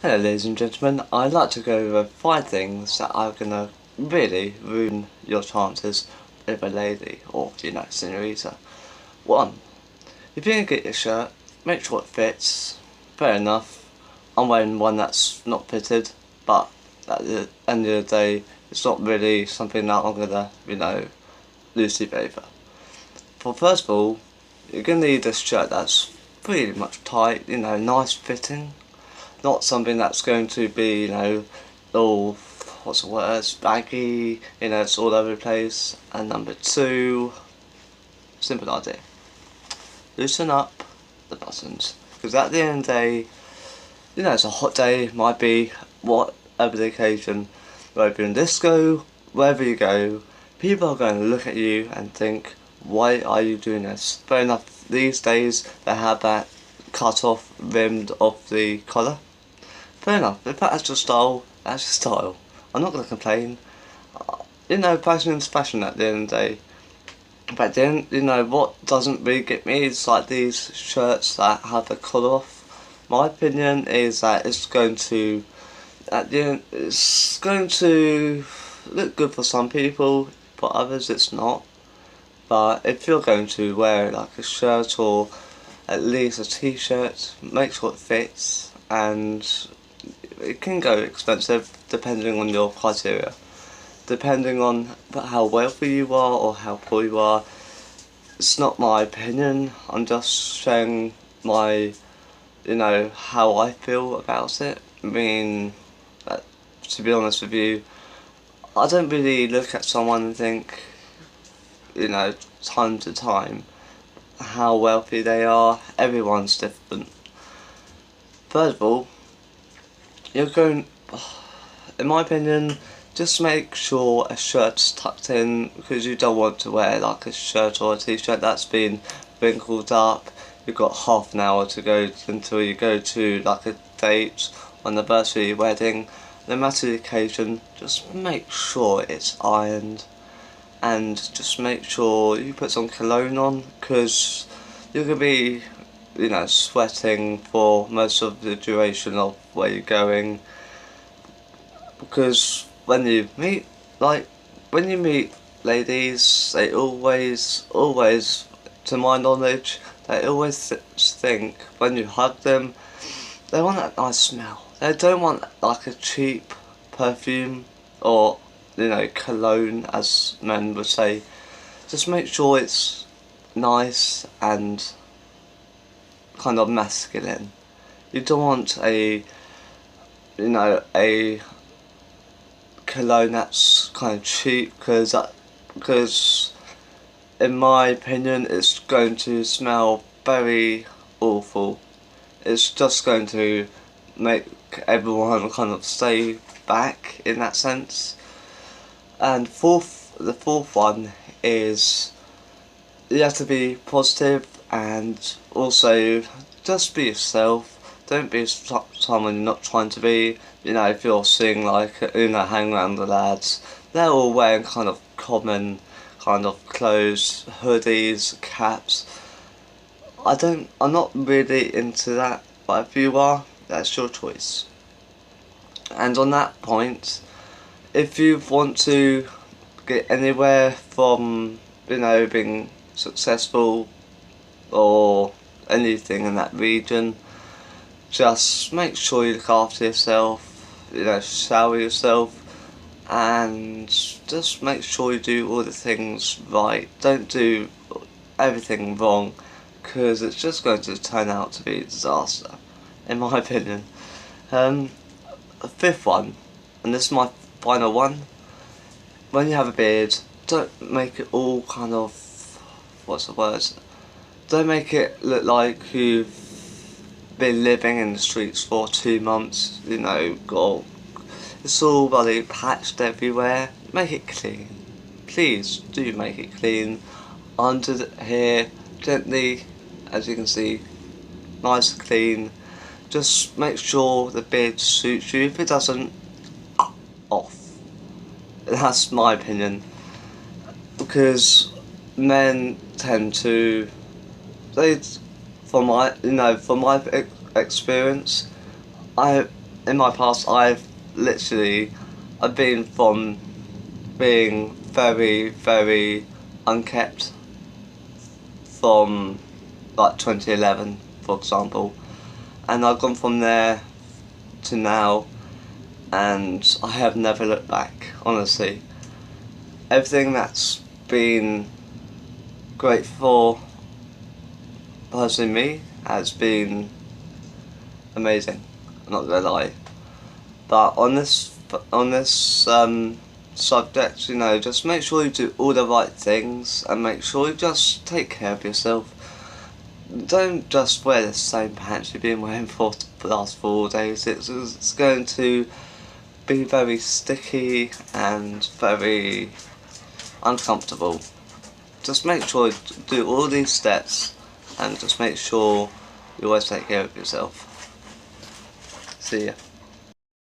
Hello ladies and gentlemen, I'd like to go over 5 things that are going to really ruin your chances with a lady or, senorita. 1. If you're going to get your shirt, make sure it fits. Fair enough, I'm wearing one that's not fitted, but at the end of the day, it's not really something that I'm going to, lose sleep over. First of all, you're going to need a shirt that's pretty much tight, nice fitting. Not something that's going to be, all, what's the word, baggy, it's all over the place. And number 2, simple idea. Loosen up the buttons. Because at the end of the day, it's a hot day, might be whatever the occasion, whether you're in disco, wherever you go, people are going to look at you and think, why are you doing this? Fair enough, these days they have that cut off, rimmed off the collar. Fair enough, if that's your style, that's your style. I'm not going to complain. Fashion is fashion at the end of the day. But then, what doesn't really get me is like these shirts that have the collar off. My opinion is that it's going to, at the end, it's going to look good for some people, for others it's not. But if you're going to wear like a shirt or at least a t-shirt, make sure it fits, and it can go expensive depending on your criteria. Depending on how wealthy you are or how poor you are. It's not my opinion, I'm just sharing my, how I feel about it. I mean, to be honest with you, I don't really look at someone and think, time to time, how wealthy they are. Everyone's different. First of all, you're going, in my opinion, just make sure a shirt's tucked in, because you don't want to wear like a shirt or a t-shirt that's been wrinkled up. You've got half an hour to go until you go to like a date, anniversary, wedding. No matter the occasion, just make sure it's ironed, and just make sure you put some cologne on, because you're going to be sweating for most of the duration of where you're going. Because when you meet ladies, they always, to my knowledge, they always think when you hug them, they want that nice smell. They don't want like a cheap perfume or, cologne, as men would say. Just make sure it's nice and kind of masculine. You don't want a cologne that's kind of cheap, because in my opinion it's going to smell very awful. It's just going to make everyone kind of stay back in that sense. And the fourth one is you have to be positive, and also just be yourself. Don't be someone you're not trying to be. If you're seeing like, hang around the lads, they're all wearing kind of common kind of clothes, hoodies, caps. I'm not really into that, but if you are, that's your choice. And on that point, if you want to get anywhere from, being successful or anything in that region, just make sure you look after yourself, shower yourself, and just make sure you do all the things right. Don't do everything wrong, because it's just going to turn out to be a disaster, in my opinion. The fifth one, and this is my final one, when you have a beard, don't make it all kind of, what's the word, don't make it look like you've been living in the streets for 2 months, it's all bloody patched everywhere. Make it clean. Please do make it clean. Under the hair, gently, as you can see, nice and clean. Just make sure the beard suits you. If it doesn't, off. That's my opinion. Because men tend to, from my experience, in my past I've been from being very unkept from like 2011 for example, and I've gone from there to now, and I have never looked back, honestly. Everything that's been great for personally me has been amazing, I'm not gonna lie. But on this subject, you know, just make sure you do all the right things and make sure you just take care of yourself. Don't just wear the same pants you've been wearing for the last 4 days. It's going to be very sticky and very uncomfortable. Just make sure you do all these steps and just make sure you always take care of yourself. See ya.